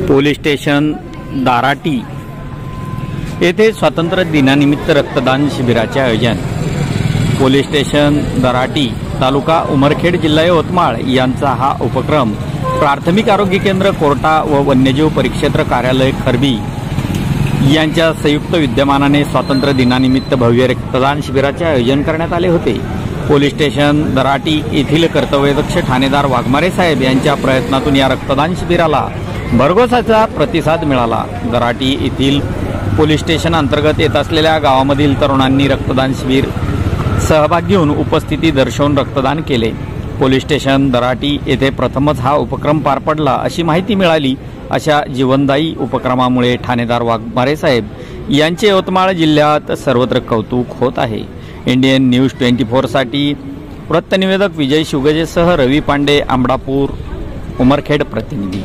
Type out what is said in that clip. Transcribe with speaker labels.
Speaker 1: Police station दाराटी येथे स्वातंत्र्य दिनानिमित्त रक्तदान शिबिराचे आयोजन। पोलीस स्टेशन दाराटी तालुका उमरखेड जिल्हा यवतमाळ यांचा हा उपक्रम प्राथमिक आरोग्य केंद्र कोर्टा व वन्यजीव परिक्षेत्र कार्यालय खरबी यांच्या संयुक्त विद्यमानाने स्वातंत्र्य दिनानिमित्त भव्य रक्तदान शिबिराचे आयोजन करण्यात आले होते। पोलीस स्टेशन दराटी येथील कर्तव्यदक्ष ठाणेदार वाघमारे साहेब यांच्या प्रयत्नातून या रक्तदान शिबिराला भरघोस असा प्रतिसाद मिळाला। दराटी येथील पोलीस स्टेशन अंतर्गत येत असलेल्या गावामधील तरुणांनी रक्तदान शिबिर सहभाग घेऊन उपस्थिती दर्शवून रक्तदान केले। पोलीस स्टेशन दराटी येथे प्रथमच हा उपक्रम पार पडला अशी माहिती मिळाली। अशा जीवनदायी उपक्रमामुळे ठाणेदार वाघमारे साहेब यांचे यवतमाळ जिल्ह्यात सर्वत्र कौतुक होत आहे। इंडियन न्यूज 24 साठी वृत्तनिवेदक विजय शिवगजेसह रवी पांडे, आंबडापूर, उमरखेड प्रतिनिधी।